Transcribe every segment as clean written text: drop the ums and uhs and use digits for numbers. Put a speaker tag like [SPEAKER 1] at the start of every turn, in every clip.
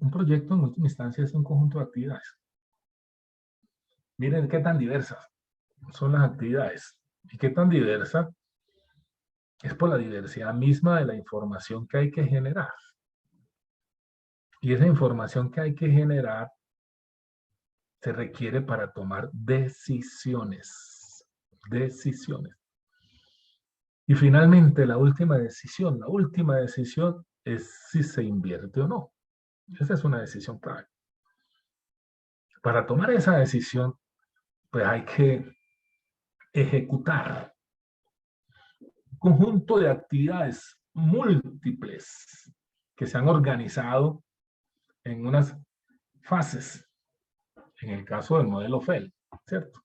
[SPEAKER 1] Un proyecto en última instancia es un conjunto de actividades. Miren qué tan diversas son las actividades y qué tan diversa es por la diversidad misma de la información que hay que generar. Y esa información que hay que generar se requiere para tomar decisiones. Decisiones. Y finalmente, la última decisión es si se invierte o no. Esa es una decisión clave. Para tomar esa decisión, pues hay que ejecutar un conjunto de actividades múltiples que se han organizado en unas fases. En el caso del modelo FEL, ¿cierto?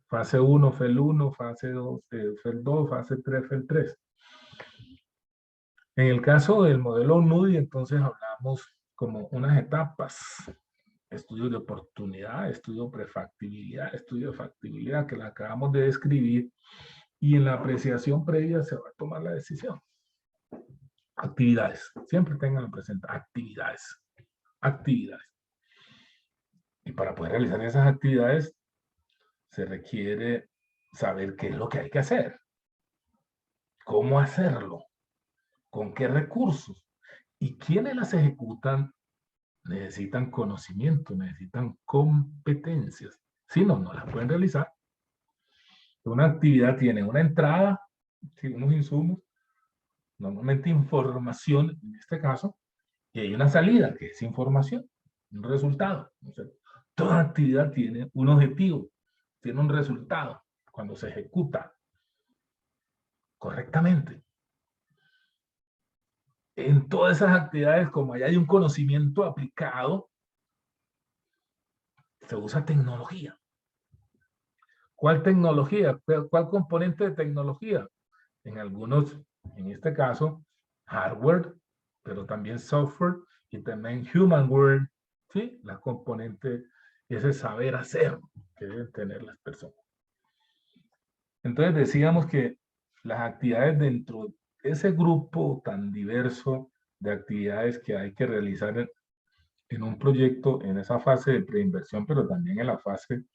[SPEAKER 1] Fase 1, FEL 1, fase 2, FEL 2, fase 3, FEL 3. En el caso del modelo NUDI, entonces hablamos como unas etapas: estudio de oportunidad, estudio de prefactibilidad, estudio de factibilidad, que la acabamos de describir, y en la apreciación previa se va a tomar la decisión. Actividades, siempre tengan presente, actividades, actividades. Y para poder realizar esas actividades se requiere saber qué es lo que hay que hacer, cómo hacerlo, con qué recursos, y quienes las ejecutan necesitan conocimiento, necesitan competencias. Si no, no las pueden realizar. Una actividad tiene una entrada, unos insumos, normalmente información en este caso, y hay una salida, que es información, un resultado. O sea, toda actividad tiene un objetivo, tiene un resultado cuando se ejecuta correctamente. En todas esas actividades, como allá hay un conocimiento aplicado, se usa tecnología. ¿Cuál tecnología? ¿Cuál componente de tecnología? En algunos, en este caso, hardware, pero también software y también humanware, ¿sí? La componente, ese saber hacer que deben tener las personas. Entonces decíamos que las actividades dentro de ese grupo tan diverso de actividades que hay que realizar en un proyecto, en esa fase de preinversión, pero también en la fase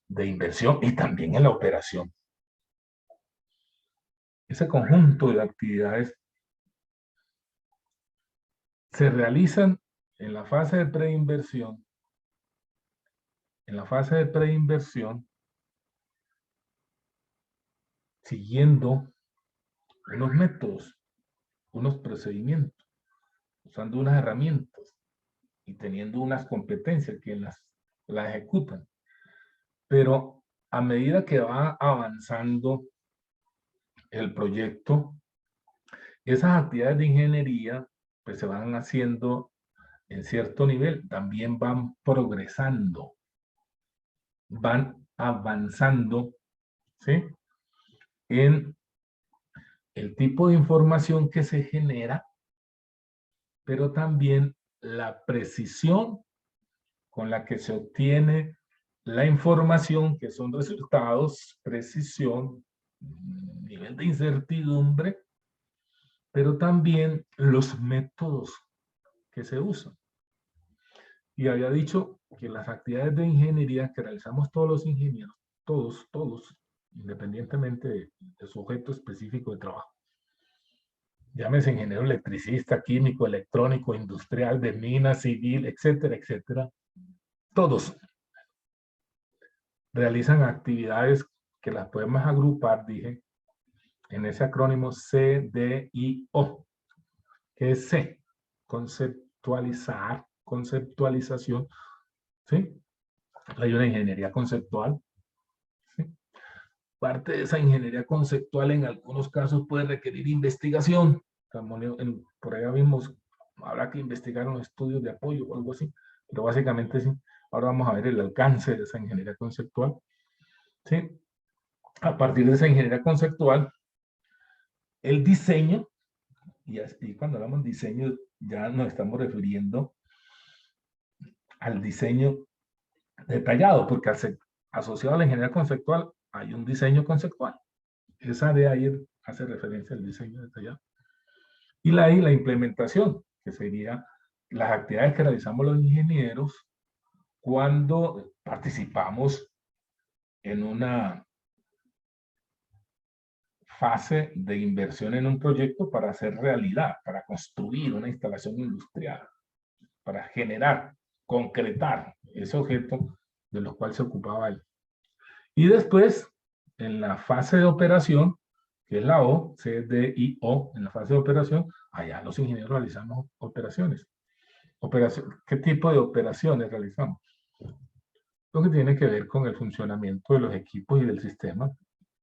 [SPEAKER 1] de inversión y también en la operación. Ese conjunto de actividades se realizan en la fase de preinversión. En la fase de preinversión, siguiendo unos métodos, unos procedimientos, usando unas herramientas y teniendo unas competencias que las ejecutan. Pero a medida que va avanzando el proyecto, esas actividades de ingeniería pues se van haciendo en cierto nivel, también van progresando, van avanzando, ¿sí? En el tipo de información que se genera, pero también la precisión con la que se obtiene la información, que son resultados, precisión, nivel de incertidumbre, pero también los métodos que se usan. Y había dicho que las actividades de ingeniería que realizamos todos los ingenieros, todos, independientemente de su objeto específico de trabajo, llámese ingeniero electricista, químico, electrónico, industrial, de minas, civil, etcétera, etcétera, todos realizan actividades que las podemos agrupar, dije, en ese acrónimo CDIO, que es C, conceptualizar, conceptualización, ¿sí? Hay una ingeniería conceptual, ¿sí? Parte de esa ingeniería conceptual en algunos casos puede requerir investigación, por allá mismo habrá que investigar unos estudios de apoyo o algo así, pero básicamente sí. Ahora vamos a ver el alcance de esa ingeniería conceptual, ¿sí? A partir de esa ingeniería conceptual, el diseño, y cuando hablamos de diseño ya nos estamos refiriendo al diseño detallado, porque asociado a la ingeniería conceptual hay un diseño conceptual. Esa de ahí hace referencia al diseño detallado. Y la implementación, que sería las actividades que realizamos los ingenieros cuando participamos en una fase de inversión en un proyecto para hacer realidad, para construir una instalación industrial, para generar, concretar ese objeto de lo cual se ocupaba él. Y después, en la fase de operación, que es la O, C, D, I, O, en la fase de operación, allá los ingenieros realizamos operaciones. ¿Qué tipo de operaciones realizamos? Lo que tiene que ver con el funcionamiento de los equipos y del sistema,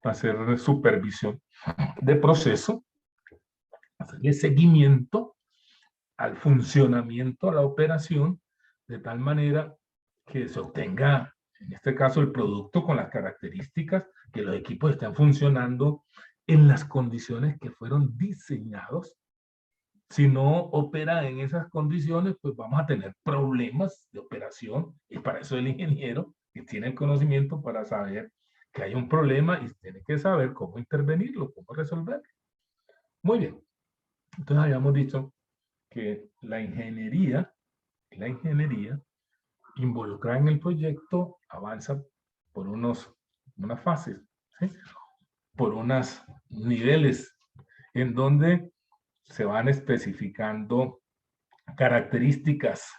[SPEAKER 1] hacer supervisión de proceso, hacerle seguimiento al funcionamiento, a la operación, de tal manera que se obtenga, en este caso, el producto con las características, que los equipos estén funcionando en las condiciones que fueron diseñados. Si no opera en esas condiciones, pues vamos a tener problemas de operación, y para eso el ingeniero, que tiene el conocimiento para saber que hay un problema y tiene que saber cómo intervenirlo, cómo resolverlo. Muy bien. Entonces habíamos dicho que la ingeniería involucrada en el proyecto avanza por unas fases, ¿sí? Por unos niveles en donde se van especificando características,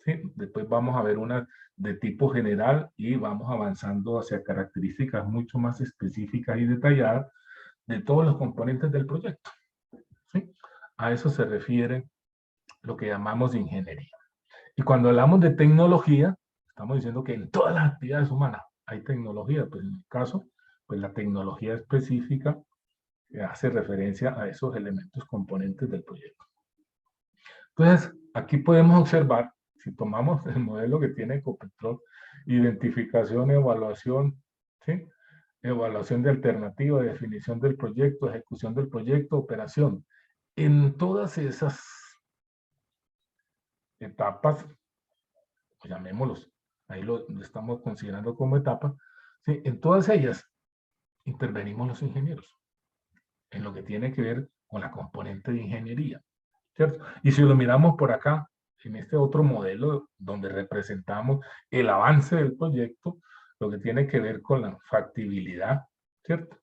[SPEAKER 1] ¿sí? Después vamos a ver una de tipo general y vamos avanzando hacia características mucho más específicas y detalladas de todos los componentes del proyecto, ¿sí? A eso se refiere lo que llamamos ingeniería. Y cuando hablamos de tecnología, estamos diciendo que en todas las actividades humanas hay tecnología, pues en el caso, pues la tecnología específica hace referencia a esos elementos componentes del proyecto. Entonces, aquí podemos observar, si tomamos el modelo que tiene Ecopetrol, identificación, evaluación, ¿sí? Evaluación de alternativa, definición del proyecto, ejecución del proyecto, operación. En todas esas etapas, llamémoslos, ahí lo estamos considerando como etapa, ¿sí? En todas ellas intervenimos los ingenieros, en lo que tiene que ver con la componente de ingeniería, ¿cierto? Y si lo miramos por acá, en este otro modelo donde representamos el avance del proyecto, lo que tiene que ver con la factibilidad, ¿cierto?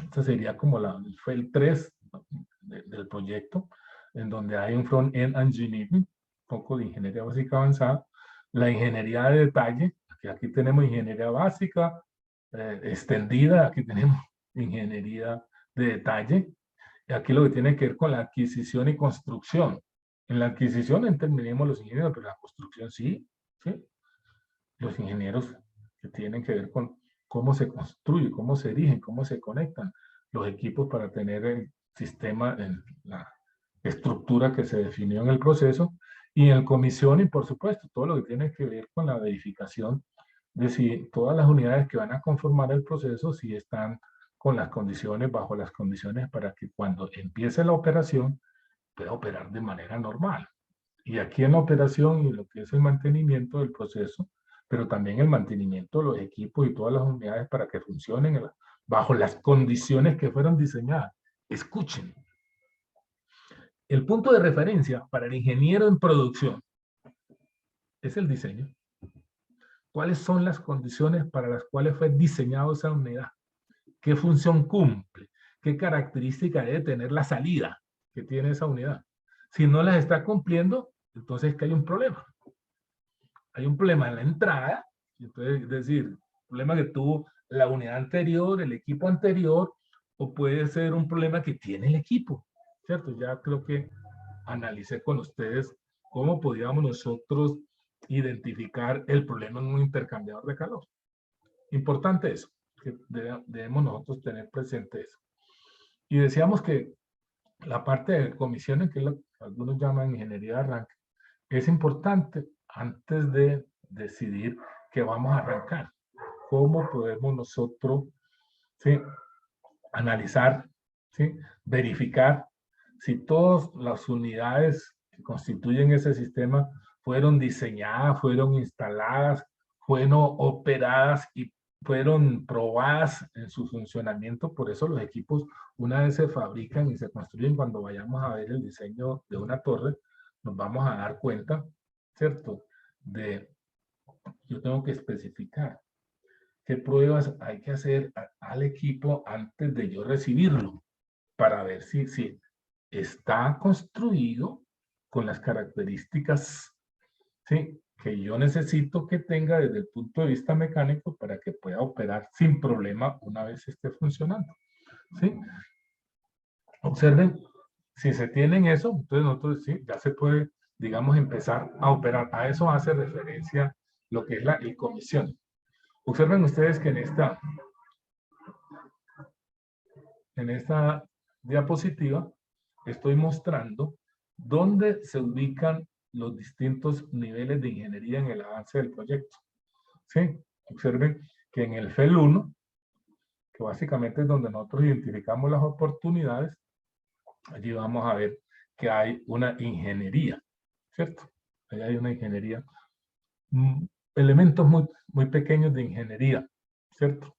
[SPEAKER 1] Este sería como fue el 3 del proyecto, en donde hay un front-end engineering, un poco de ingeniería básica avanzada, la ingeniería de detalle, que aquí tenemos ingeniería básica, extendida, aquí tenemos ingeniería de detalle, y aquí lo que tiene que ver con la adquisición y construcción. En la adquisición intervenimos los ingenieros, pero en la construcción sí, ¿sí? Los ingenieros que tienen que ver con cómo se construye, cómo se erigen, cómo se conectan los equipos para tener el sistema en la estructura que se definió en el proceso, y en el comisión, y por supuesto, todo lo que tiene que ver con la verificación de si todas las unidades que van a conformar el proceso, si están con las condiciones, bajo las condiciones para que cuando empiece la operación, pueda operar de manera normal. Y aquí en la operación y lo que es el mantenimiento del proceso, pero también el mantenimiento de los equipos y todas las unidades para que funcionen bajo las condiciones que fueron diseñadas. Escuchen. El punto de referencia para el ingeniero en producción es el diseño. ¿Cuáles son las condiciones para las cuales fue diseñada esa unidad? ¿Qué función cumple? ¿Qué característica debe tener la salida que tiene esa unidad? Si no las está cumpliendo, entonces que hay un problema. Hay un problema en la entrada, entonces, es decir, problema que tuvo la unidad anterior, el equipo anterior, o puede ser un problema que tiene el equipo, ¿cierto? Ya creo que analicé con ustedes cómo podíamos nosotros identificar el problema en un intercambiador de calor. Importante eso, que debemos nosotros tener presente eso. Y decíamos que la parte de comisiones, que es lo que algunos llaman ingeniería de arranque, es importante antes de decidir que vamos a arrancar. ¿Cómo podemos nosotros, ¿sí?, analizar, ¿sí?, verificar si todas las unidades que constituyen ese sistema fueron diseñadas, fueron instaladas, fueron operadas y fueron probadas en su funcionamiento? Por eso los equipos, una vez se fabrican y se construyen, cuando vayamos a ver el diseño de una torre, nos vamos a dar cuenta, ¿cierto? Yo tengo que especificar qué pruebas hay que hacer al equipo antes de yo recibirlo, para ver si está construido con las características, ¿sí?, que yo necesito que tenga desde el punto de vista mecánico para que pueda operar sin problema una vez esté funcionando, ¿sí? Observen, si se tienen eso, entonces nosotros sí, ya se puede, digamos, empezar a operar. A eso hace referencia lo que es la comisión. Observen ustedes que en esta diapositiva estoy mostrando dónde se ubican los distintos niveles de ingeniería en el avance del proyecto. ¿Sí? Observen que en el FEL 1, que básicamente es donde nosotros identificamos las oportunidades, allí vamos a ver que hay una ingeniería, ¿cierto? Allí hay una ingeniería, elementos muy pequeños de ingeniería, ¿cierto?,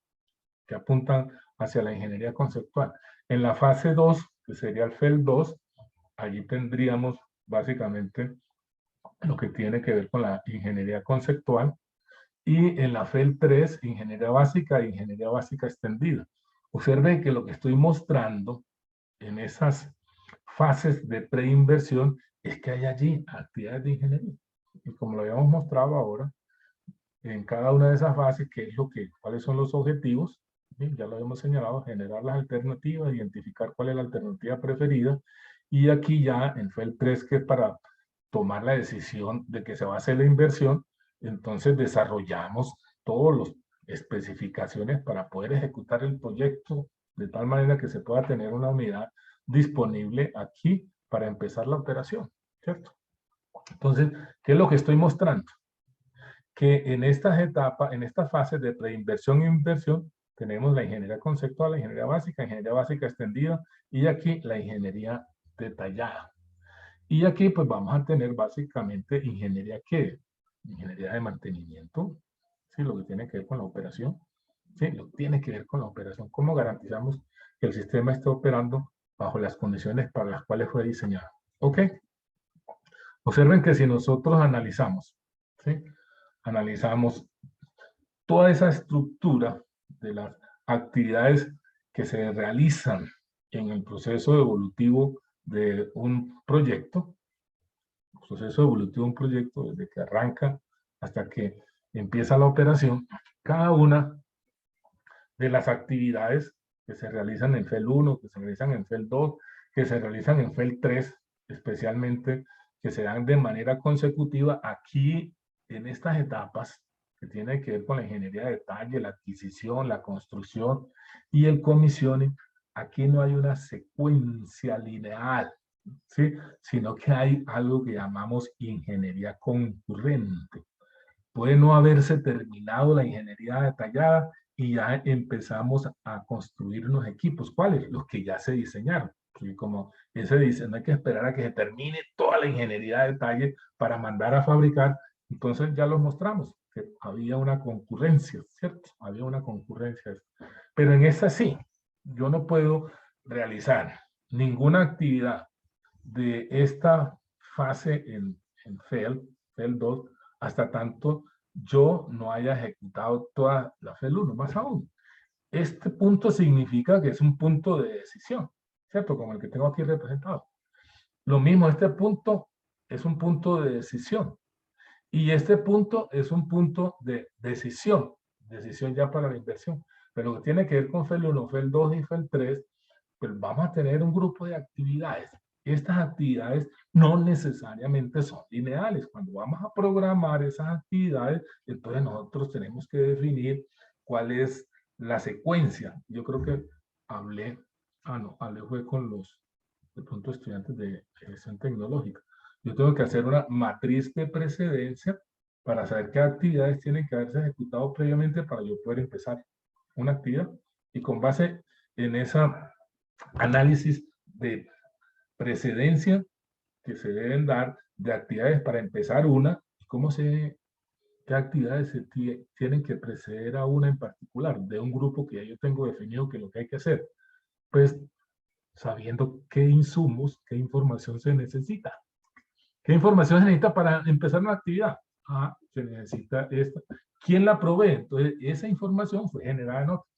[SPEAKER 1] que apuntan hacia la ingeniería conceptual. En la fase 2, que sería el FEL 2, allí tendríamos básicamente lo que tiene que ver con la ingeniería conceptual, y en la FEL 3, ingeniería básica e ingeniería básica extendida. Observen que lo que estoy mostrando en esas fases de preinversión es que hay allí actividades de ingeniería. Y como lo habíamos mostrado ahora, en cada una de esas fases, cuáles son los objetivos, ¿sí?, ya lo hemos señalado, generar las alternativas, identificar cuál es la alternativa preferida, y aquí ya en FEL 3, que es para tomar la decisión de que se va a hacer la inversión, entonces desarrollamos todas las especificaciones para poder ejecutar el proyecto de tal manera que se pueda tener una unidad disponible aquí para empezar la operación, ¿cierto? Entonces, ¿qué es lo que estoy mostrando? Que en estas etapas, en estas fases de preinversión e inversión, tenemos la ingeniería conceptual, la ingeniería básica extendida, y aquí la ingeniería detallada. Y aquí pues vamos a tener básicamente ingeniería, ¿qué? Ingeniería de mantenimiento, ¿sí?, lo que tiene que ver con la operación, ¿sí?, lo que tiene que ver con la operación. ¿Cómo garantizamos que el sistema esté operando bajo las condiciones para las cuales fue diseñado? ¿Ok? Observen que si nosotros analizamos, ¿sí?, analizamos toda esa estructura de las actividades que se realizan en el proceso evolutivo de un proyecto, desde que arranca hasta que empieza la operación, cada una de las actividades que se realizan en FEL 1, que se realizan en FEL 2, que se realizan en FEL 3, especialmente, que se dan de manera consecutiva aquí en estas etapas, que tiene que ver con la ingeniería de detalle, la adquisición, la construcción y el comisioning. Aquí no hay una secuencia lineal, ¿sí?, sino que hay algo que llamamos ingeniería concurrente. Puede no haberse terminado la ingeniería detallada y ya empezamos a construir unos equipos. ¿Cuáles? Los que ya se diseñaron. Porque como ese dice, no hay que esperar a que se termine toda la ingeniería de detalle para mandar a fabricar. Entonces ya los mostramos, que había una concurrencia, ¿cierto? Había una concurrencia. Pero en esta sí, yo no puedo realizar ninguna actividad de esta fase en FEL 2, hasta tanto yo no haya ejecutado toda la FEL 1, más aún. Este punto significa que es un punto de decisión, ¿cierto? Como el que tengo aquí representado. Lo mismo, este punto es un punto de decisión. Y este punto es un punto de decisión ya para la inversión. Pero lo que tiene que ver con FEL 1, FEL 2 y FEL 3, pues vamos a tener un grupo de actividades. Estas actividades no necesariamente son lineales. Cuando vamos a programar esas actividades, entonces nosotros tenemos que definir cuál es la secuencia. Yo creo que hablé fue con los, de pronto, estudiantes de gestión tecnológica. Yo tengo que hacer una matriz de precedencia para saber qué actividades tienen que haberse ejecutado previamente para yo poder empezar una actividad. Y con base en esa análisis de precedencia que se deben dar de actividades para empezar una, qué actividades tienen que preceder a una en particular, de un grupo que ya yo tengo definido que es lo que hay que hacer. Pues sabiendo qué insumos, qué información se necesita, ¿Qué información se necesita para empezar una actividad? Ah, se necesita esta. ¿Quién la provee? Entonces, esa información fue generada en otra.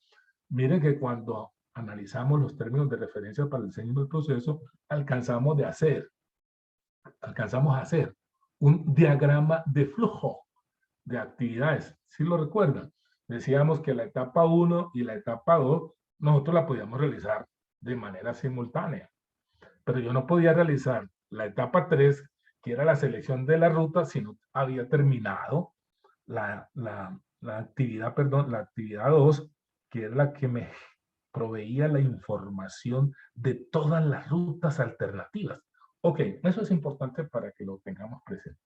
[SPEAKER 1] Miren que cuando analizamos los términos de referencia para el diseño del proceso, alcanzamos a hacer un diagrama de flujo de actividades. ¿Sí lo recuerdan? Decíamos que la etapa 1 y la etapa 2 nosotros la podíamos realizar de manera simultánea. Pero yo no podía realizar la etapa 3, que era la selección de la ruta, si no había terminado la actividad, perdón, la actividad 2, que es la que me proveía la información de todas las rutas alternativas. Ok, eso es importante para que lo tengamos presente.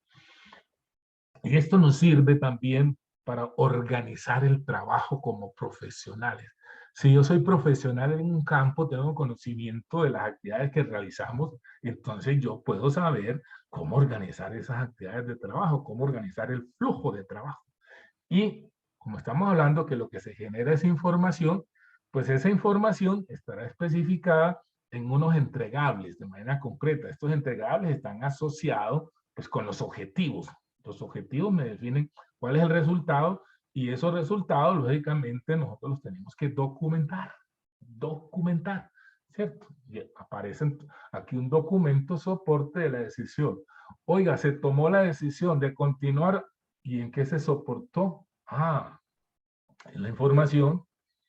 [SPEAKER 1] Y esto nos sirve también para organizar el trabajo como profesionales. Si yo soy profesional en un campo, tengo conocimiento de las actividades que realizamos, entonces yo puedo saber cómo organizar esas actividades de trabajo, cómo organizar el flujo de trabajo. Y como estamos hablando que lo que se genera es información, pues esa información estará especificada en unos entregables de manera concreta. Estos entregables están asociados pues con los objetivos. Los objetivos me definen cuál es el resultado y esos resultados, lógicamente, nosotros los tenemos que documentar. Documentar, ¿cierto? Y aparece aquí un documento soporte de la decisión. Oiga, se tomó la decisión de continuar. ¿Y en qué se soportó? Ah, en la información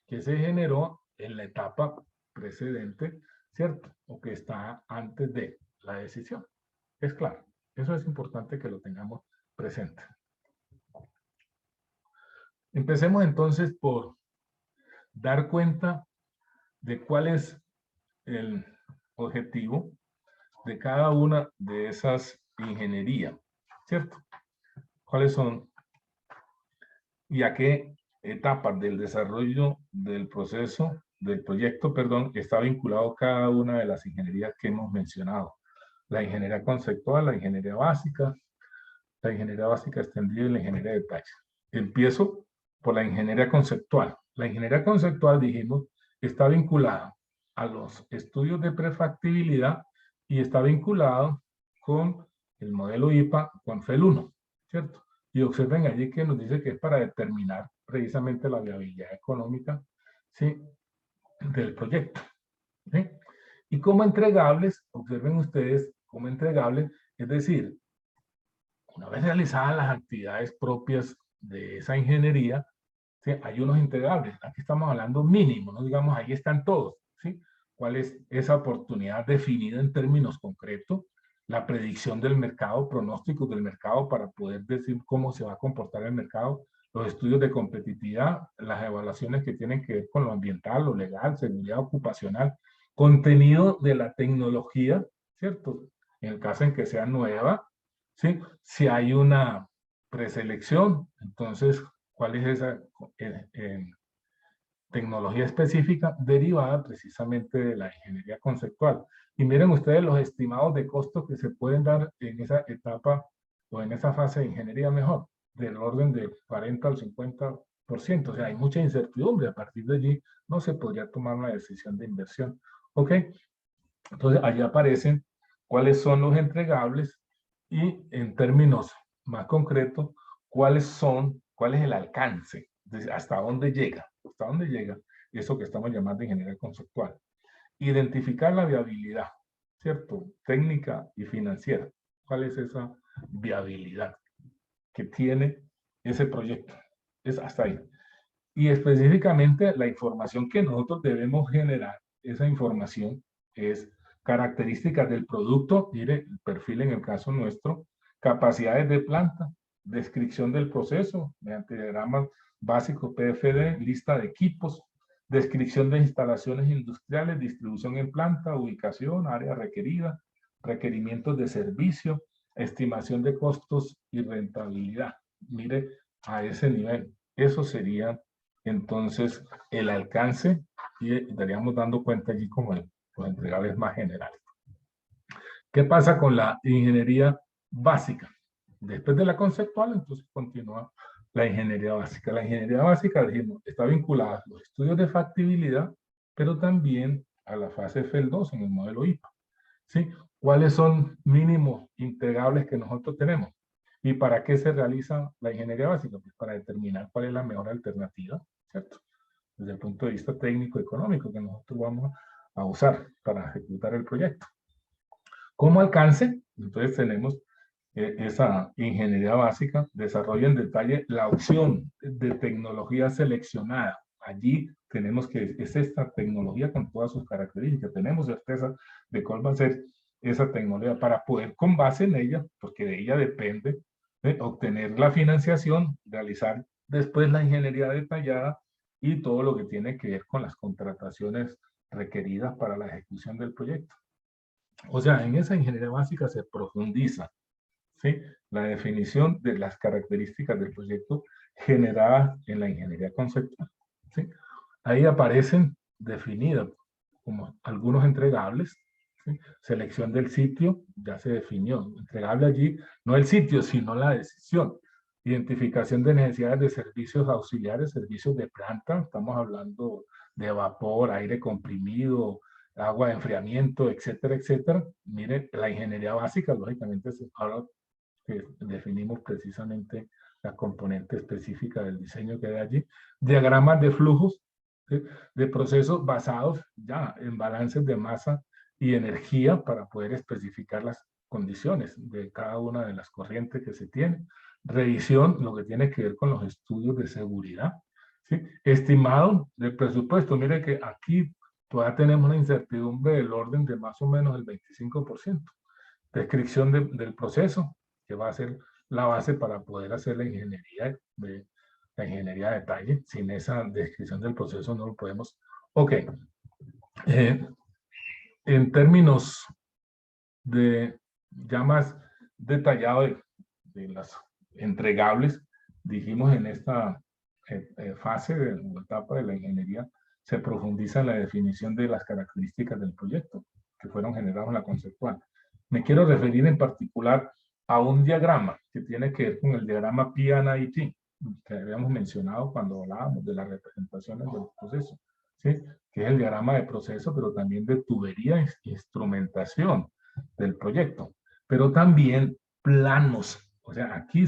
[SPEAKER 1] que se generó en la etapa precedente, ¿cierto? O que está antes de la decisión. Es claro. Eso es importante que lo tengamos presente. Empecemos entonces por dar cuenta de cuál es el objetivo de cada una de esas ingenierías, ¿cierto? ¿Cuáles son y a qué etapas del desarrollo del proceso, del proyecto, perdón, está vinculado cada una de las ingenierías que hemos mencionado? La ingeniería conceptual, la ingeniería básica extendida y la ingeniería de detalle. Empiezo por la ingeniería conceptual. La ingeniería conceptual, dijimos, está vinculada a los estudios de prefactibilidad y está vinculado con el modelo IPA con FEL 1, ¿cierto? Y observen allí que nos dice que es para determinar precisamente la viabilidad económica, ¿sí?, del proyecto, ¿sí? Y como entregables, observen ustedes, como entregables, es decir, una vez realizadas las actividades propias de esa ingeniería, ¿sí?, hay unos entregables. Aquí estamos hablando mínimo, no digamos ahí están todos, ¿sí? ¿Cuál es esa oportunidad definida en términos concretos? La predicción del mercado, pronósticos del mercado para poder decir cómo se va a comportar el mercado, los estudios de competitividad, las evaluaciones que tienen que ver con lo ambiental, lo legal, seguridad ocupacional, contenido de la tecnología, ¿cierto? En el caso en que sea nueva, ¿sí? Si hay una preselección, entonces, ¿cuál es esa tecnología específica derivada precisamente de la ingeniería conceptual? Y miren ustedes los estimados de costos que se pueden dar en esa etapa o en esa fase de ingeniería mejor, del orden del 40 al 50%. O sea, hay mucha incertidumbre. A partir de allí no se podría tomar una decisión de inversión. ¿Ok? Entonces, allí aparecen cuáles son los entregables y en términos más concretos, cuál es el alcance, hasta dónde llega eso que estamos llamando ingeniería conceptual. Identificar la viabilidad, ¿cierto? Técnica y financiera. ¿Cuál es esa viabilidad que tiene ese proyecto? Es hasta ahí. Y específicamente la información que nosotros debemos generar, esa información es características del producto, mire, el perfil en el caso nuestro, capacidades de planta, descripción del proceso mediante diagramas básicos PFD, lista de equipos, descripción de instalaciones industriales, distribución en planta, ubicación, área requerida, requerimientos de servicio, estimación de costos y rentabilidad. Mire, a ese nivel. Eso sería entonces el alcance y estaríamos dando cuenta allí como los entregables más generales. ¿Qué pasa con la ingeniería básica? Después de la conceptual, entonces continúa la ingeniería básica. La ingeniería básica, dijimos, está vinculada a los estudios de factibilidad, pero también a la fase FEL 2 en el modelo IPA. ¿sí? ¿Cuáles son mínimos integrables que nosotros tenemos? ¿Y para qué se realiza la ingeniería básica? Pues para determinar cuál es la mejor alternativa, ¿cierto? Desde el punto de vista técnico-económico que nosotros vamos a usar para ejecutar el proyecto. Como alcance, entonces tenemos esa ingeniería básica, desarrolla en detalle la opción de tecnología seleccionada. Allí tenemos que, es esta tecnología con todas sus características. Tenemos certeza de cuál va a ser esa tecnología para poder, con base en ella, porque de ella depende, obtener la financiación, realizar después la ingeniería detallada y todo lo que tiene que ver con las contrataciones requeridas para la ejecución del proyecto. O sea, en esa ingeniería básica se profundiza, ¿sí?, la definición de las características del proyecto generadas en la ingeniería conceptual, ¿sí? Ahí aparecen definidas como algunos entregables, ¿sí? Selección del sitio, ya se definió. Entregable allí, no el sitio, sino la decisión. Identificación de necesidades de servicios auxiliares, servicios de planta, estamos hablando de vapor, aire comprimido, agua de enfriamiento, etcétera, etcétera. Miren, la ingeniería básica, lógicamente, ahora que definimos precisamente la componente específica del diseño que hay allí. Diagramas de flujos, ¿sí?, de procesos basados ya en balances de masa y energía para poder especificar las condiciones de cada una de las corrientes que se tienen. Revisión, lo que tiene que ver con los estudios de seguridad, ¿sí? Estimado del presupuesto, mire que aquí todavía tenemos una incertidumbre del orden de más o menos el 25%. Descripción del proceso, que va a ser la base para poder hacer la ingeniería de detalle. Sin esa descripción del proceso no lo podemos. Ok. En términos de ya más detallado de las entregables, dijimos en esta fase de la etapa de la ingeniería, se profundiza en la definición de las características del proyecto que fueron generadas en la conceptual. Me quiero referir en particular a un diagrama que tiene que ver con el diagrama P&IT, que habíamos mencionado cuando hablábamos de las representaciones del proceso, ¿sí?, que es el diagrama de proceso, pero también de tubería e instrumentación del proyecto, pero también planos. O sea, aquí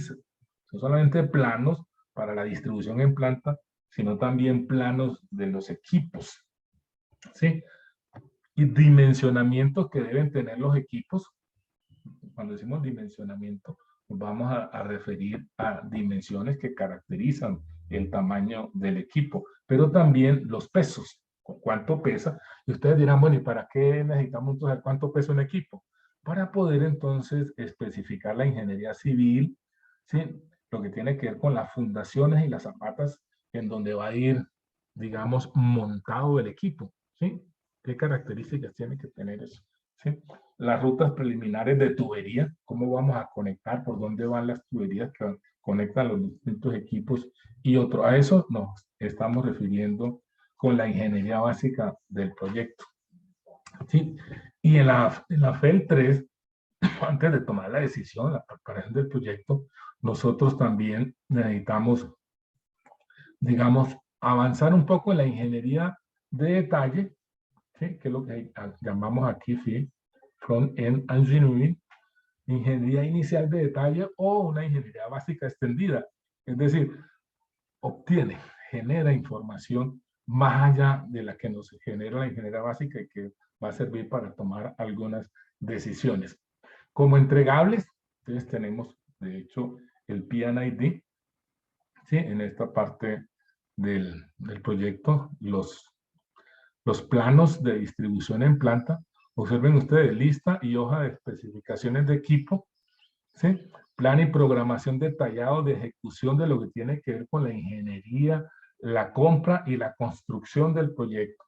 [SPEAKER 1] no solamente planos para la distribución en planta, sino también planos de los equipos, ¿sí? Y dimensionamientos que deben tener los equipos. Cuando decimos dimensionamiento, nos vamos a referir a dimensiones que caracterizan el tamaño del equipo, pero también los pesos, cuánto pesa. Y ustedes dirán, bueno, ¿y para qué necesitamos saber cuánto pesa un equipo? Para poder entonces especificar la ingeniería civil, ¿sí?, lo que tiene que ver con las fundaciones y las zapatas en donde va a ir, digamos, montado el equipo, ¿sí? ¿Qué características tiene que tener eso? ¿Sí? Las rutas preliminares de tubería, cómo vamos a conectar, por dónde van las tuberías que conectan los distintos equipos y otro. A eso nos estamos refiriendo con la ingeniería básica del proyecto, ¿sí? Y en la FEL 3, antes de tomar la decisión, la preparación del proyecto, nosotros también necesitamos, digamos, avanzar un poco en la ingeniería de detalle, ¿sí?, que es lo que llamamos aquí, ¿sí?, Front-End Engineering, ingeniería inicial de detalle o una ingeniería básica extendida. Es decir, obtiene, genera información más allá de la que nos genera la ingeniería básica y que va a servir para tomar algunas decisiones. Como entregables, entonces tenemos, de hecho, el P&ID, ¿sí?, en esta parte del proyecto, los planos de distribución en planta. Observen ustedes, lista y hoja de especificaciones de equipo, ¿sí? Plan y programación detallado de ejecución de lo que tiene que ver con la ingeniería, la compra y la construcción del proyecto.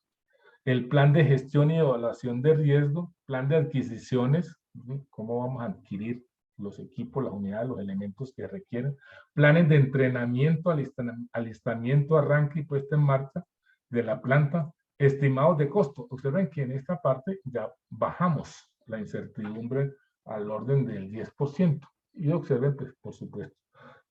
[SPEAKER 1] El plan de gestión y evaluación de riesgo, plan de adquisiciones, ¿sí?, cómo vamos a adquirir los equipos, las unidades, los elementos que requieren. Planes de entrenamiento, alistamiento, arranque y puesta en marcha de la planta. Estimados de costo. Observen que en esta parte ya bajamos la incertidumbre al orden del 10%. Y observen, pues, por supuesto,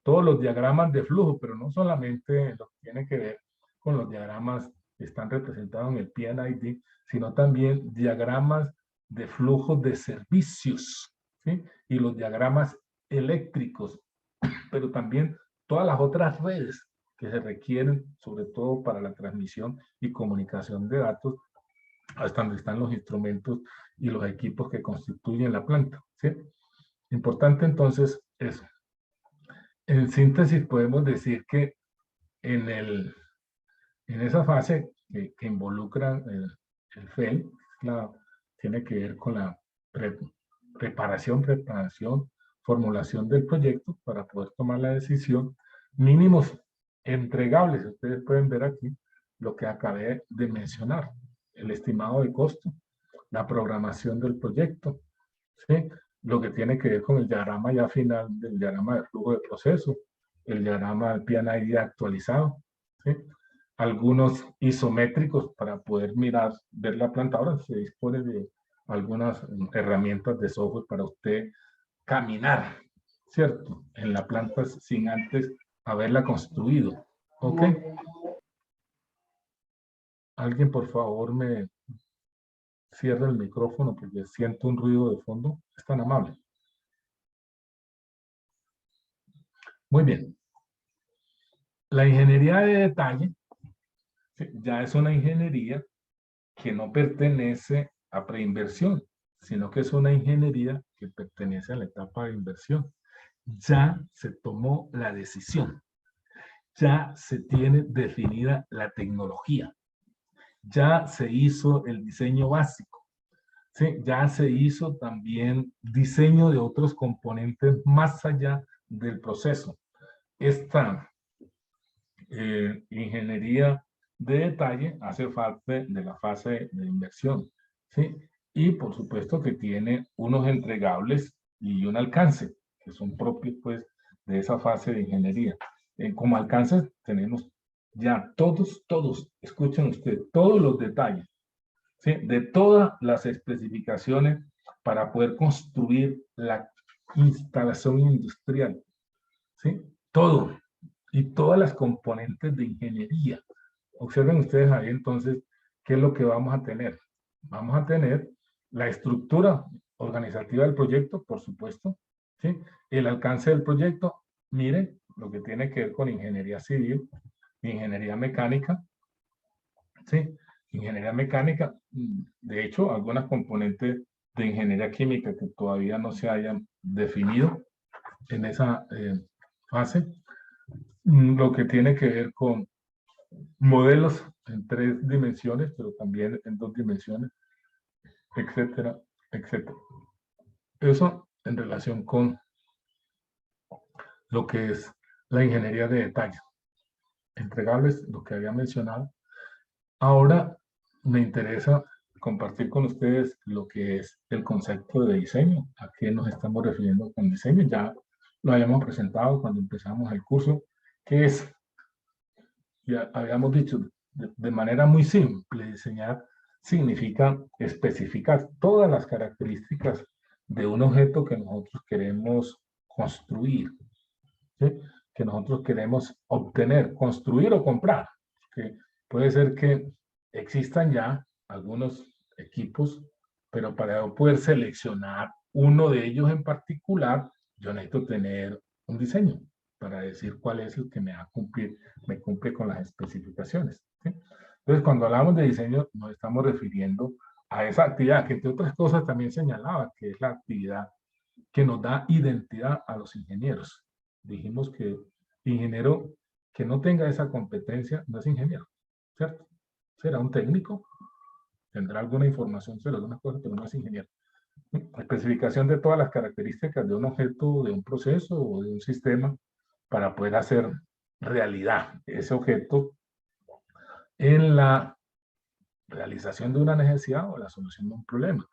[SPEAKER 1] todos los diagramas de flujo, pero no solamente lo que tiene que ver con los diagramas que están representados en el P&ID, sino también diagramas de flujos de servicios, ¿sí? Y los diagramas eléctricos, pero también todas las otras redes que se requieren, sobre todo para la transmisión y comunicación de datos, hasta donde están los instrumentos y los equipos que constituyen la planta, ¿sí? Importante entonces eso. En síntesis podemos decir que en esa fase que involucra el FEL, tiene que ver con la preparación, formulación del proyecto para poder tomar la decisión, mínimos entregables. Ustedes pueden ver aquí lo que acabé de mencionar, el estimado de costo, la programación del proyecto, ¿sí? Lo que tiene que ver con el diagrama ya final del diagrama de flujo de proceso, el diagrama del PNID actualizado, ¿sí? Algunos isométricos para poder ver la planta. Ahora se dispone de algunas herramientas de software para usted caminar, ¿cierto? En la planta sin antes haberla construido, ¿ok? Alguien por favor me cierra el micrófono porque siento un ruido de fondo. Es tan amable. Muy bien. La ingeniería de detalle ya es una ingeniería que no pertenece a preinversión, sino que es una ingeniería que pertenece a la etapa de inversión. Ya se tomó la decisión, ya se tiene definida la tecnología, ya se hizo el diseño básico, ¿sí? Ya se hizo también diseño de otros componentes más allá del proceso. Esta ingeniería de detalle hace parte de la fase de inversión, ¿sí? Y por supuesto que tiene unos entregables y un alcance, que son propios pues de esa fase de ingeniería. Como alcance tenemos ya todos, escuchen ustedes, todos los detalles, ¿sí? De todas las especificaciones para poder construir la instalación industrial, ¿sí? Todo, y todas las componentes de ingeniería. Observen ustedes ahí entonces, ¿qué es lo que vamos a tener? Vamos a tener la estructura organizativa del proyecto, por supuesto, ¿sí? El alcance del proyecto, miren, lo que tiene que ver con ingeniería civil, ingeniería mecánica, ¿sí? Ingeniería mecánica, de hecho, algunas componentes de ingeniería química que todavía no se hayan definido en esa fase, lo que tiene que ver con modelos en 3 dimensiones, pero también en 2 dimensiones, etcétera, etcétera. Eso en relación con lo que es la ingeniería de detalle. Entregables, lo que había mencionado. Ahora me interesa compartir con ustedes lo que es el concepto de diseño. ¿A qué nos estamos refiriendo con diseño? Ya lo habíamos presentado cuando empezamos el curso, que es, ya habíamos dicho, de manera muy simple, diseñar significa especificar todas las características de un objeto que nosotros queremos construir, ¿sí? Que nosotros queremos obtener, construir o comprar. ¿Sí? Puede ser que existan ya algunos equipos, pero para poder seleccionar uno de ellos en particular, yo necesito tener un diseño para decir cuál es el que me cumple con las especificaciones. ¿Sí? Entonces, cuando hablamos de diseño, nos estamos refiriendo a esa actividad que, entre otras cosas, también señalaba, que es la actividad que nos da identidad a los ingenieros. Dijimos que ingeniero que no tenga esa competencia no es ingeniero, ¿cierto? Será un técnico, tendrá alguna información sobre algunas cosas, pero no es ingeniero. Especificación de todas las características de un objeto, de un proceso o de un sistema para poder hacer realidad ese objeto en la realización de una necesidad o la solución de un problema.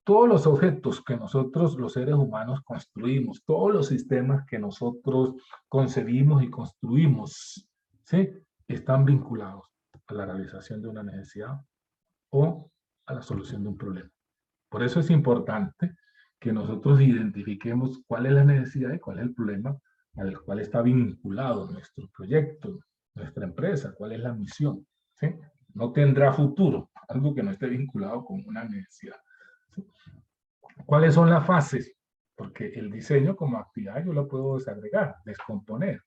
[SPEAKER 1] Todos los objetos que nosotros, los seres humanos, construimos, todos los sistemas que nosotros concebimos y construimos, ¿sí? Están vinculados a la realización de una necesidad o a la solución de un problema. Por eso es importante que nosotros identifiquemos cuál es la necesidad y cuál es el problema al cual está vinculado nuestro proyecto, nuestra empresa, cuál es la misión, ¿sí? No tendrá futuro, algo que no esté vinculado con una necesidad. ¿sí? ¿Cuáles son las fases? Porque el diseño como actividad yo lo puedo desagregar, descomponer.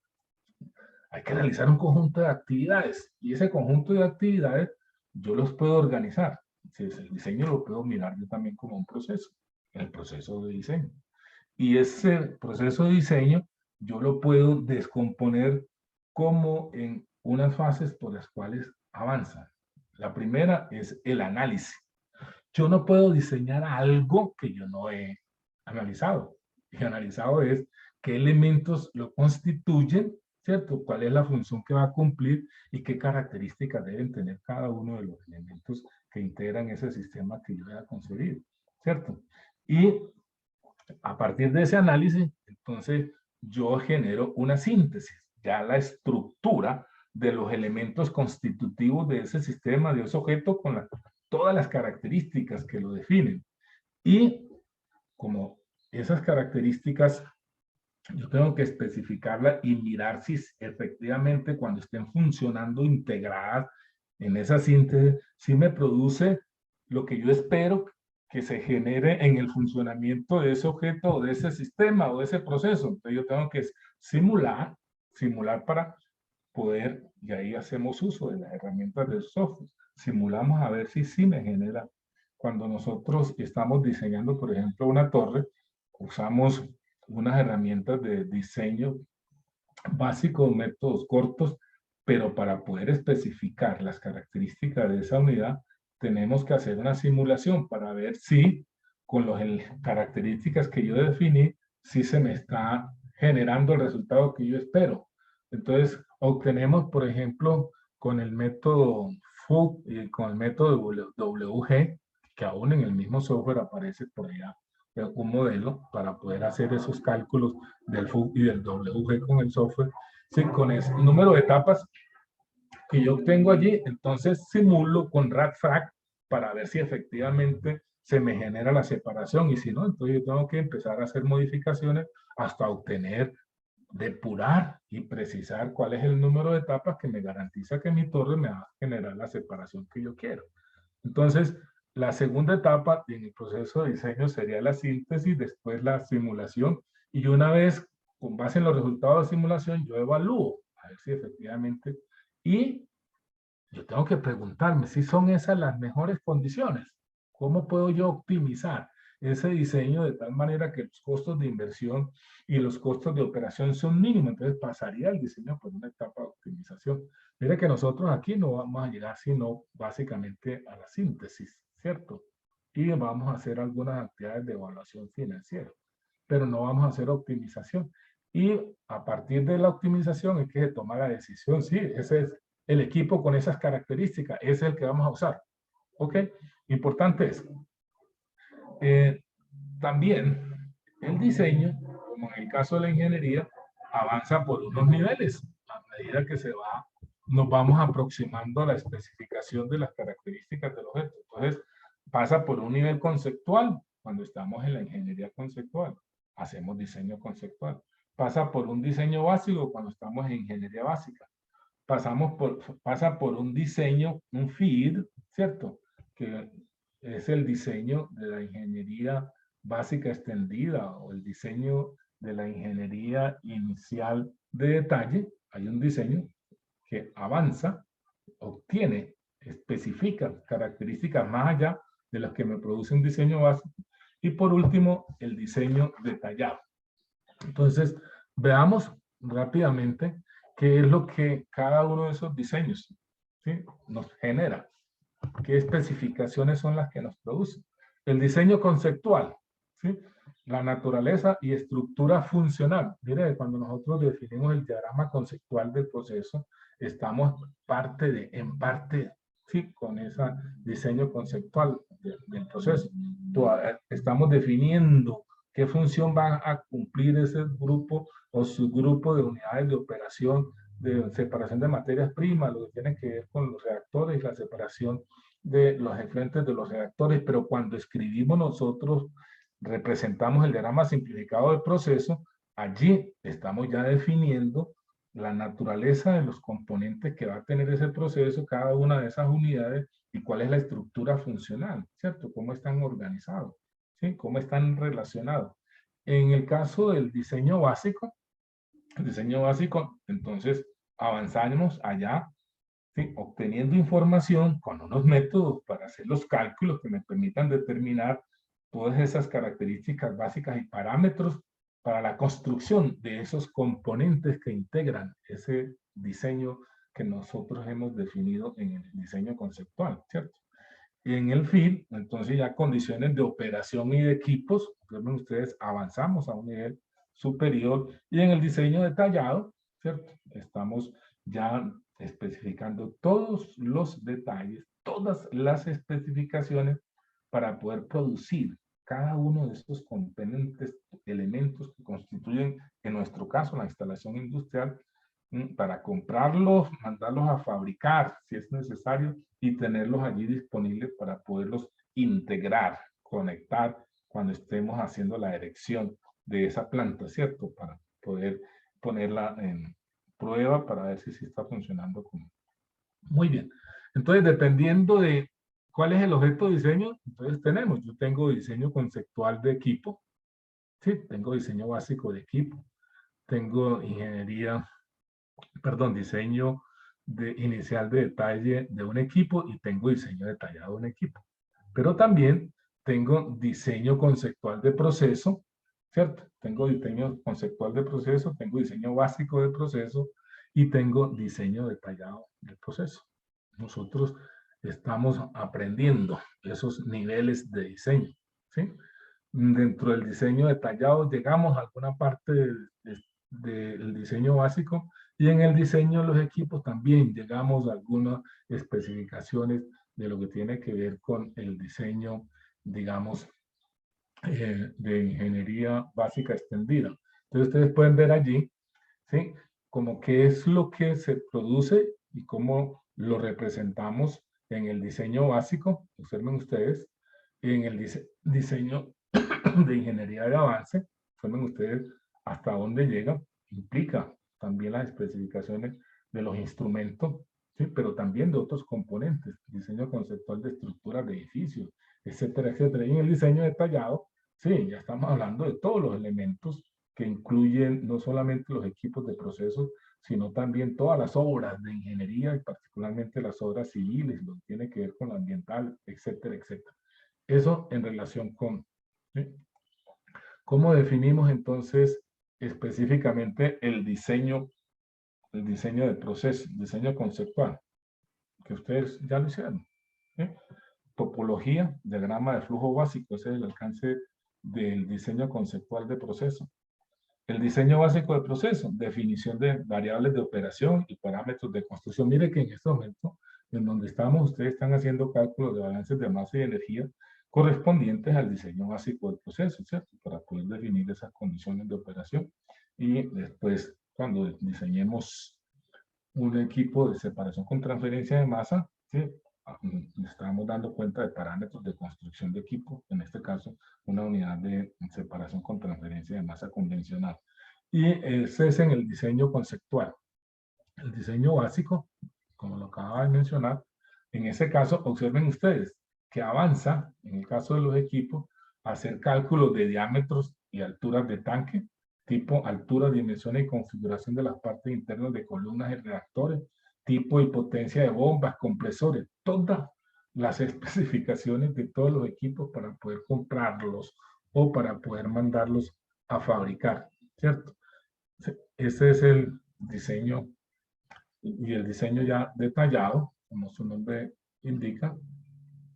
[SPEAKER 1] Hay que realizar un conjunto de actividades y ese conjunto de actividades yo los puedo organizar. Si es el diseño lo puedo mirar yo también como un proceso, el proceso de diseño. Y ese proceso de diseño yo lo puedo descomponer como en unas fases por las cuales avanza. La primera es el análisis. Yo no puedo diseñar algo que yo no he analizado. Y analizado es qué elementos lo constituyen, ¿cierto? ¿Cuál es la función que va a cumplir y qué características deben tener cada uno de los elementos que integran ese sistema que yo haya concebido, ¿cierto? Y a partir de ese análisis, entonces yo genero una síntesis, ya la estructura de los elementos constitutivos de ese sistema, de ese objeto, con todas las características que lo definen. Y como esas características, yo tengo que especificarlas y mirar si efectivamente cuando estén funcionando integradas en esa síntesis, si me produce lo que yo espero que se genere en el funcionamiento de ese objeto o de ese sistema o de ese proceso. Entonces yo tengo que simular para poder, y ahí hacemos uso de las herramientas del software. Simulamos a ver si sí me genera. Cuando nosotros estamos diseñando, por ejemplo, una torre, usamos unas herramientas de diseño básicos, métodos cortos, pero para poder especificar las características de esa unidad, tenemos que hacer una simulación para ver si con las características que yo definí, si se me está generando el resultado que yo espero. Entonces, obtenemos, por ejemplo, con el método FUG y con el método WG, que aún en el mismo software aparece por allá, un modelo para poder hacer esos cálculos del FUG y del WG con el software. Sí, con el número de etapas que yo obtengo allí, entonces simulo con RADFRAC para ver si efectivamente se me genera la separación y si no, entonces yo tengo que empezar a hacer modificaciones hasta obtener, depurar y precisar cuál es el número de etapas que me garantiza que mi torre me va a generar la separación que yo quiero. Entonces, la segunda etapa en el proceso de diseño sería la síntesis, después la simulación, y una vez, con base en los resultados de simulación, yo evalúo, a ver si efectivamente, y yo tengo que preguntarme si son esas las mejores condiciones. ¿Cómo puedo yo optimizar ese diseño de tal manera que los costos de inversión y los costos de operación son mínimos? Entonces pasaría el diseño por una etapa de optimización. Mire que nosotros aquí no vamos a llegar sino básicamente a la síntesis, ¿cierto? Y vamos a hacer algunas actividades de evaluación financiera, pero no vamos a hacer optimización. Y a partir de la optimización es que se toma la decisión, sí, ese es el equipo con esas características, ese es el que vamos a usar. ¿Ok? Importante es, también el diseño, como en el caso de la ingeniería, avanza por unos niveles a medida que nos vamos aproximando a la especificación de las características del objeto. Entonces, pasa por un nivel conceptual, cuando estamos en la ingeniería conceptual, hacemos diseño conceptual. Pasa por un diseño básico cuando estamos en ingeniería básica. Pasa por un diseño, un FEED, ¿cierto? Que es el diseño de la ingeniería básica extendida o el diseño de la ingeniería inicial de detalle. Hay un diseño que avanza, obtiene, especifica características más allá de las que me produce un diseño básico. Y por último, el diseño detallado. Entonces, veamos rápidamente qué es lo que cada uno de esos diseños, ¿sí?, nos genera. ¿Qué especificaciones son las que nos producen? El diseño conceptual, ¿sí?, la naturaleza y estructura funcional. Mire, cuando nosotros definimos el diagrama conceptual del proceso, estamos en parte, sí, con ese diseño conceptual del proceso. Estamos definiendo qué función va a cumplir ese grupo o subgrupo de unidades de operación de separación de materias primas, lo que tiene que ver con los reactores y la separación de los efluentes de los reactores, pero cuando escribimos nosotros, representamos el diagrama simplificado del proceso, allí estamos ya definiendo la naturaleza de los componentes que va a tener ese proceso, cada una de esas unidades, y cuál es la estructura funcional, ¿cierto? Cómo están organizados, ¿sí? Cómo están relacionados. En el caso del diseño básico, entonces avanzamos allá, ¿sí? Obteniendo información con unos métodos para hacer los cálculos que me permitan determinar todas esas características básicas y parámetros para la construcción de esos componentes que integran ese diseño que nosotros hemos definido en el diseño conceptual, ¿cierto? Y en el FIL, entonces ya condiciones de operación y de equipos, observen ustedes, avanzamos a un nivel superior, y en el diseño detallado, ¿cierto? Estamos ya especificando todos los detalles, todas las especificaciones para poder producir cada uno de estos componentes, elementos que constituyen, en nuestro caso, la instalación industrial, para comprarlos, mandarlos a fabricar si es necesario y tenerlos allí disponibles para poderlos integrar, conectar cuando estemos haciendo la erección de esa planta, ¿cierto? Para poder ponerla en prueba para ver si sí está funcionando como. Muy bien. Entonces, dependiendo de cuál es el objeto de diseño, entonces yo tengo diseño conceptual de equipo, ¿sí? Tengo diseño básico de equipo, tengo diseño inicial de detalle de un equipo y tengo diseño detallado de un equipo. Pero también tengo diseño conceptual de proceso, ¿cierto? Tengo diseño conceptual de proceso, tengo diseño básico de proceso y tengo diseño detallado del proceso. Nosotros estamos aprendiendo esos niveles de diseño, ¿sí? Dentro del diseño detallado llegamos a alguna parte del diseño básico, y en el diseño de los equipos también llegamos a algunas especificaciones de lo que tiene que ver con el diseño, digamos, de ingeniería básica extendida. Entonces ustedes pueden ver allí, ¿sí? Como qué es lo que se produce y cómo lo representamos en el diseño básico, observen ustedes, en el diseño de ingeniería de avance, observen ustedes hasta dónde llega, implica también las especificaciones de los instrumentos, ¿sí? Pero también de otros componentes, diseño conceptual de estructuras de edificios, etcétera, etcétera. Y en el diseño detallado, sí, ya estamos hablando de todos los elementos que incluyen no solamente los equipos de procesos, sino también todas las obras de ingeniería y particularmente las obras civiles, lo que tiene que ver con lo ambiental, etcétera, etcétera. Eso en relación con, ¿sí? ¿Cómo definimos entonces específicamente el diseño de proceso, diseño conceptual? Que ustedes ya lo hicieron, ¿sí? Topología, diagrama de flujo básico, ese es el alcance del diseño conceptual de proceso. El diseño básico de proceso, definición de variables de operación y parámetros de construcción. Mire que en este momento, en donde estamos, ustedes están haciendo cálculos de balances de masa y energía correspondientes al diseño básico del proceso, ¿cierto? Para poder definir esas condiciones de operación. Y después, cuando diseñemos un equipo de separación con transferencia de masa, ¿sí? Estamos dando cuenta de parámetros de construcción de equipo, en este caso una unidad de separación con transferencia de masa convencional. Y ese es en el diseño conceptual. El diseño básico, como lo acababa de mencionar, en ese caso, observen ustedes que avanza, en el caso de los equipos, a hacer cálculos de diámetros y alturas de tanque, tipo altura, dimensión y configuración de las partes internas de columnas y reactores, tipo y potencia de bombas, compresores, todas las especificaciones de todos los equipos para poder comprarlos o para poder mandarlos a fabricar, ¿cierto? Ese es el diseño, y el diseño ya detallado, como su nombre indica,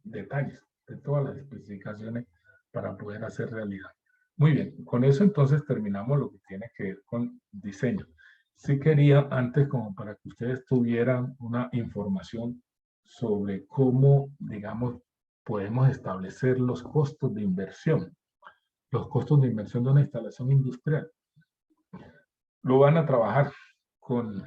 [SPEAKER 1] detalles de todas las especificaciones para poder hacer realidad. Muy bien, con eso entonces terminamos lo que tiene que ver con diseño. Sí quería antes, como para que ustedes tuvieran una información sobre cómo, digamos, podemos establecer los costos de inversión. Los costos de inversión de una instalación industrial. Lo van a trabajar con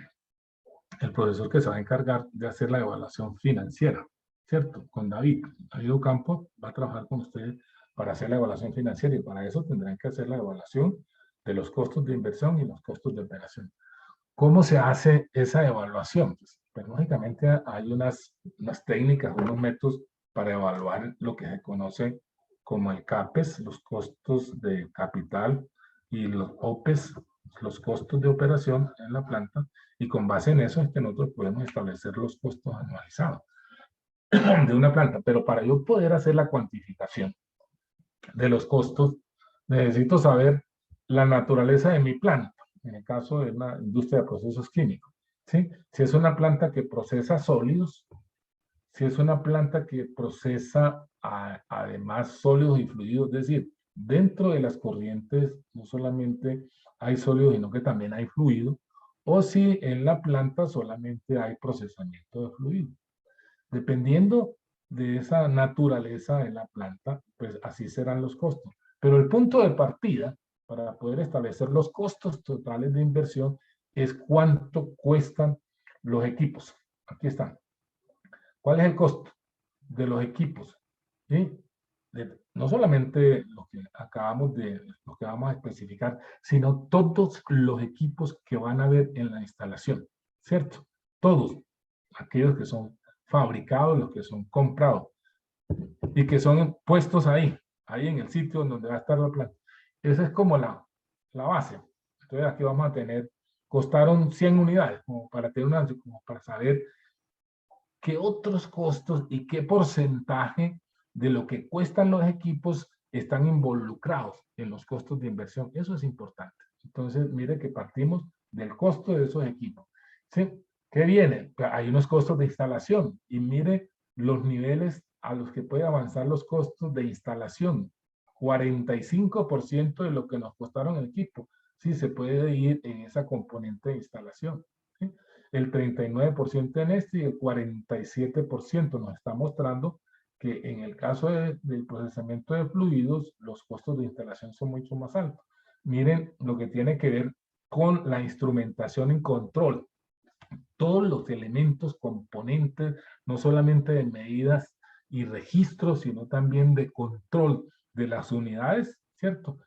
[SPEAKER 1] el profesor que se va a encargar de hacer la evaluación financiera, ¿cierto? Con David. David Ocampo va a trabajar con ustedes para hacer la evaluación financiera, y para eso tendrán que hacer la evaluación de los costos de inversión y los costos de operación. ¿Cómo se hace esa evaluación? Pues Pero lógicamente hay unas técnicas, unos métodos para evaluar lo que se conoce como el CAPES, los costos de capital, y los OPES, los costos de operación en la planta, y con base en eso es que nosotros podemos establecer los costos anualizados de una planta. Pero para yo poder hacer la cuantificación de los costos, necesito saber la naturaleza de mi planta, en el caso de una industria de procesos químicos. ¿Sí? Si es una planta que procesa sólidos, si es una planta que procesa además sólidos y fluidos, es decir, dentro de las corrientes no solamente hay sólidos, sino que también hay fluido, o si en la planta solamente hay procesamiento de fluido. Dependiendo de esa naturaleza de la planta, pues así serán los costos. Pero el punto de partida para poder establecer los costos totales de inversión es cuánto cuestan los equipos. Aquí están. ¿Cuál es el costo de los equipos? ¿Sí? No solamente lo que vamos a especificar, sino todos los equipos que van a haber en la instalación, ¿cierto? Todos, aquellos que son fabricados, los que son comprados y que son puestos ahí en el sitio donde va a estar la planta. Esa es como la base. Entonces aquí vamos a tener, costaron 100 unidades, como para tener como para saber qué otros costos y qué porcentaje de lo que cuestan los equipos están involucrados en los costos de inversión. Eso es importante. Entonces, mire que partimos del costo de esos equipos. ¿Sí? ¿Qué viene? Hay unos costos de instalación y mire los niveles a los que puede avanzar los costos de instalación. 45% de lo que nos costaron el equipo. Sí, se puede ir en esa componente de instalación. ¿Sí? El 39% en este y el 47% nos está mostrando que en el caso del procesamiento de fluidos, los costos de instalación son mucho más altos. Miren lo que tiene que ver con la instrumentación y control. Todos los elementos, componentes, no solamente de medidas y registros, sino también de control de las unidades, ¿cierto?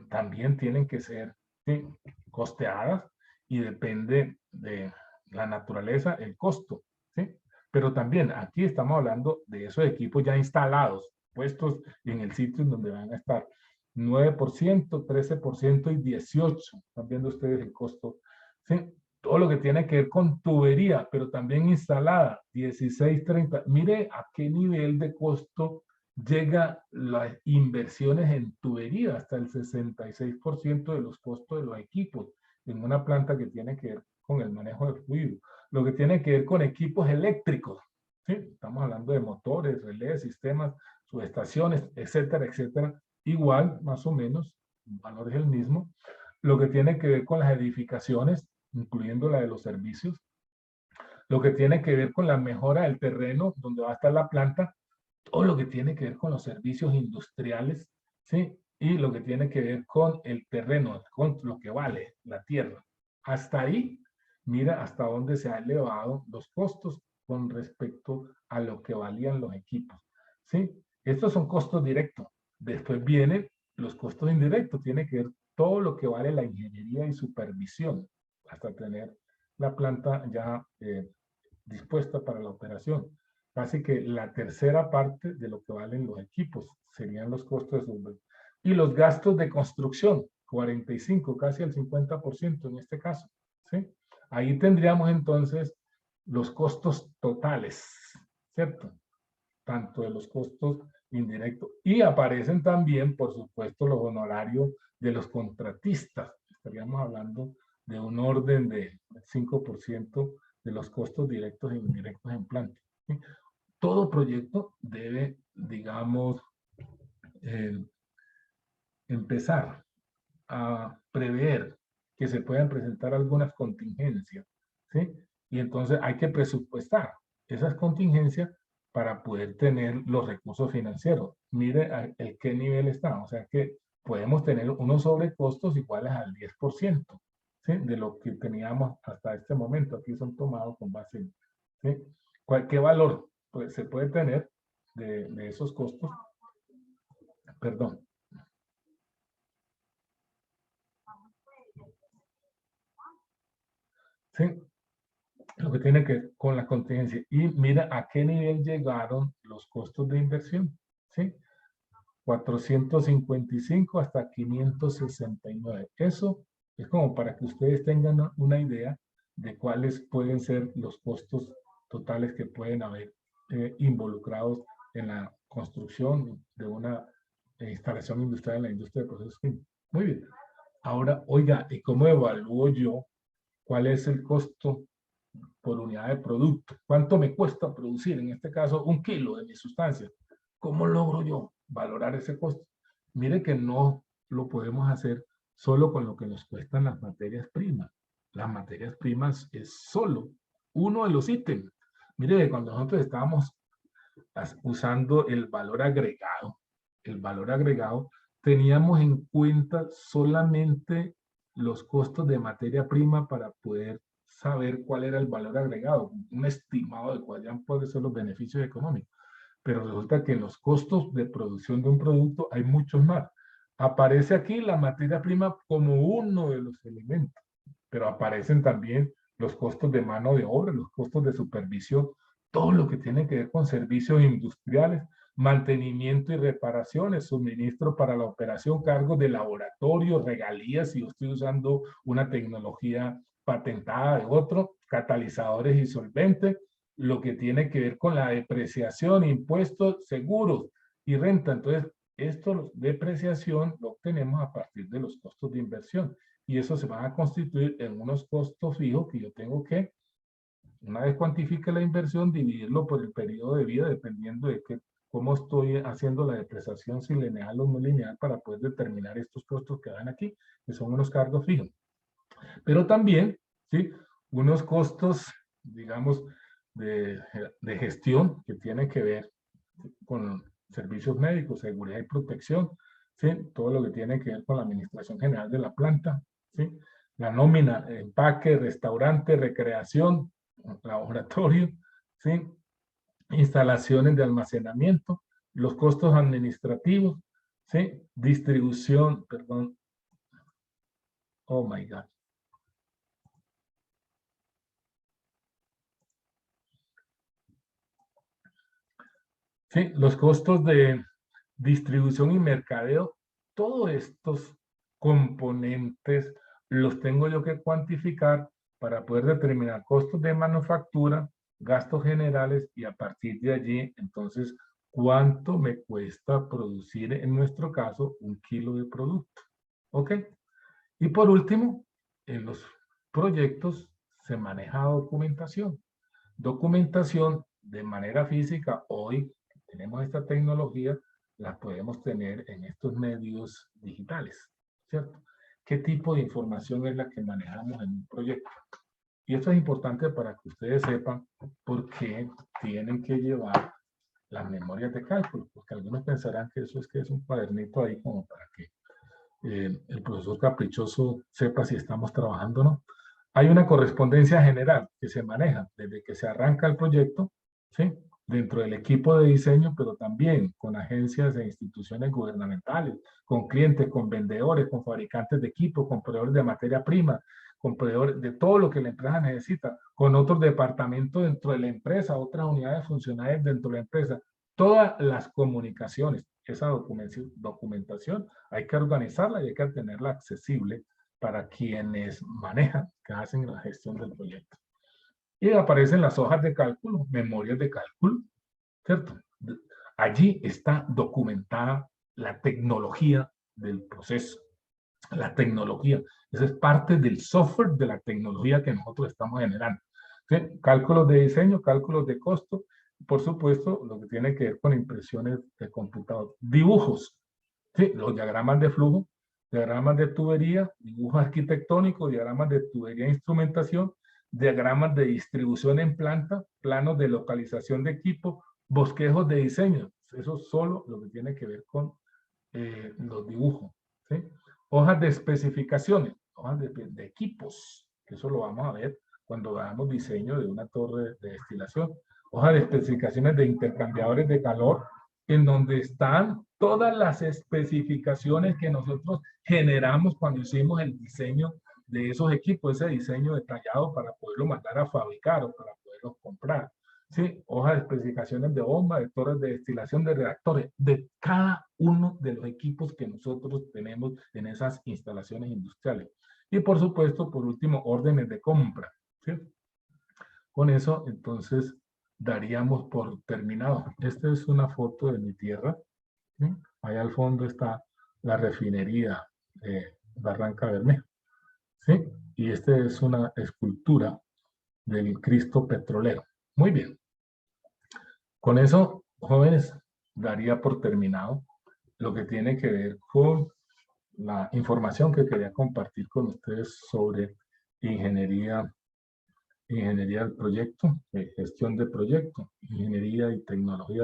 [SPEAKER 1] También tienen que ser, ¿sí?, costeadas, y depende de la naturaleza, el costo, ¿sí? Pero también aquí estamos hablando de esos equipos ya instalados, puestos en el sitio en donde van a estar. 9%, 13% y 18%. Están viendo ustedes el costo, ¿sí? Todo lo que tiene que ver con tubería, pero también instalada, 16, 30. Mire a qué nivel de costo llega las inversiones en tubería, hasta el 66% de los costos de los equipos en una planta que tiene que ver con el manejo de fluido. Lo que tiene que ver con equipos eléctricos, ¿sí? Estamos hablando de motores, relés, sistemas, subestaciones, etcétera, etcétera. Igual, más o menos, el valor es el mismo. Lo que tiene que ver con las edificaciones, incluyendo la de los servicios. Lo que tiene que ver con la mejora del terreno donde va a estar la planta. Todo lo que tiene que ver con los servicios industriales, ¿sí? Y lo que tiene que ver con el terreno, con lo que vale la tierra. Hasta ahí, mira hasta dónde se han elevado los costos con respecto a lo que valían los equipos, ¿sí? Estos son costos directos. Después vienen los costos indirectos. Tiene que ver todo lo que vale la ingeniería y supervisión hasta tener la planta ya dispuesta para la operación. Casi que la tercera parte de lo que valen los equipos serían los costos de sus... Y los gastos de construcción, 45, casi el 50% en este caso, ¿sí? Ahí tendríamos entonces los costos totales, ¿cierto? Tanto de los costos indirectos. Y aparecen también, por supuesto, los honorarios de los contratistas. Estaríamos hablando de un orden de 5% de los costos directos e indirectos en planta. ¿Sí? Todo proyecto debe, digamos, eh, empezar a prever que se puedan presentar algunas contingencias, ¿sí? Y entonces hay que presupuestar esas contingencias para poder tener los recursos financieros. Mire el qué nivel está, o sea que podemos tener unos sobrecostos iguales al 10%, ¿sí?, de lo que teníamos hasta este momento. Aquí son tomados con base en, ¿sí?, ¿qué valor pues, se puede tener de esos costos? Perdón. ¿Sí? Lo lo que tiene que ver con la contingencia. Y mira a qué nivel llegaron los costos de inversión, ¿sí? 455 hasta 569. Eso es como para que ustedes tengan una idea de cuáles pueden ser los costos totales que pueden haber involucrados en la construcción de una instalación industrial en la industria de procesos químicos. Muy bien. Ahora, oiga, ¿y cómo evalúo yo cuál es el costo por unidad de producto? ¿Cuánto me cuesta producir, en este caso, 1 kilo de mi sustancia? ¿Cómo logro yo valorar ese costo? Mire que no lo podemos hacer solo con lo que nos cuestan las materias primas. Las materias primas es solo uno de los ítems. Mire que cuando nosotros estábamos usando el valor agregado, teníamos en cuenta solamente los costos de materia prima para poder saber cuál era el valor agregado, un estimado de cuáles pueden ser los beneficios económicos. Pero resulta que en los costos de producción de un producto hay muchos más. Aparece aquí la materia prima como uno de los elementos, pero aparecen también los costos de mano de obra, los costos de supervisión, todo lo que tiene que ver con servicios industriales, mantenimiento y reparaciones, suministro para la operación, cargos de laboratorio, regalías si yo estoy usando una tecnología patentada de otro, catalizadores y solventes, lo que tiene que ver con la depreciación, impuestos, seguros y renta. Entonces, esto, depreciación, lo obtenemos a partir de los costos de inversión. Y eso se va a constituir en unos costos fijos que yo tengo que, una vez cuantifique la inversión, dividirlo por el periodo de vida, dependiendo de cómo estoy haciendo la depreciación, si lineal o no lineal, para poder determinar estos costos que van aquí, que son unos cargos fijos. Pero también, ¿sí?, unos costos, digamos, de gestión que tienen que ver con servicios médicos, seguridad y protección, ¿sí?, todo lo que tiene que ver con la administración general de la planta, ¿sí?, la nómina, empaque, restaurante, recreación, laboratorio, ¿sí?, instalaciones de almacenamiento, los costos administrativos, ¿sí?, distribución, perdón, oh my God. Sí, los costos de distribución y mercadeo, todos estos componentes los tengo yo que cuantificar para poder determinar costos de manufactura, gastos generales y a partir de allí, entonces, cuánto me cuesta producir, en nuestro caso, 1 kilo de producto. ¿Ok? Y por último, en los proyectos se maneja documentación. Documentación de manera física, hoy tenemos esta tecnología, la podemos tener en estos medios digitales, ¿cierto? ¿Qué tipo de información es la que manejamos en un proyecto? Y esto es importante para que ustedes sepan por qué tienen que llevar las memorias de cálculo, porque algunos pensarán que eso es un cuadernito ahí como para que el profesor caprichoso sepa si estamos trabajando o no. Hay una correspondencia general que se maneja desde que se arranca el proyecto, ¿sí?, dentro del equipo de diseño, pero también con agencias e instituciones gubernamentales, con clientes, con vendedores, con fabricantes de equipo, con proveedores de materia prima, con proveedores de todo lo que la empresa necesita, con otros departamentos dentro de la empresa, otras unidades funcionales dentro de la empresa, todas las comunicaciones, esa documentación hay que organizarla y hay que tenerla accesible para quienes manejan, que hacen la gestión del proyecto. Y aparecen las hojas de cálculo, memorias de cálculo, ¿cierto? Allí está documentada la tecnología del proceso. La tecnología, esa es parte del software de la tecnología que nosotros estamos generando. ¿Sí? Cálculos de diseño, cálculos de costo, por supuesto, lo que tiene que ver con impresiones de computador. Dibujos, ¿sí?, los diagramas de flujo, diagramas de tubería, dibujos arquitectónicos, diagramas de tubería e instrumentación, diagramas de distribución en planta, planos de localización de equipo, bosquejos de diseño. Eso es solo lo que tiene que ver con los dibujos, ¿sí? Hojas de especificaciones, hojas de equipos, que eso lo vamos a ver cuando hagamos diseño de una torre de destilación. Hojas de especificaciones de intercambiadores de calor, en donde están todas las especificaciones que nosotros generamos cuando hicimos el diseño de esos equipos, ese diseño detallado para poderlo mandar a fabricar o para poderlos comprar. ¿Sí? Hojas de especificaciones de bomba, de torres de destilación, de reactores, de cada uno de los equipos que nosotros tenemos en esas instalaciones industriales. Y por supuesto, por último, órdenes de compra. ¿Sí? Con eso, entonces, daríamos por terminado. Esta es una foto de mi tierra. ¿Sí? Allá al fondo está la refinería de Barranca Bermeja. ¿Sí? Y esta es una escultura del Cristo petrolero. Muy bien. Con eso, jóvenes, daría por terminado lo que tiene que ver con la información que quería compartir con ustedes sobre ingeniería del proyecto, gestión de proyecto, ingeniería y tecnología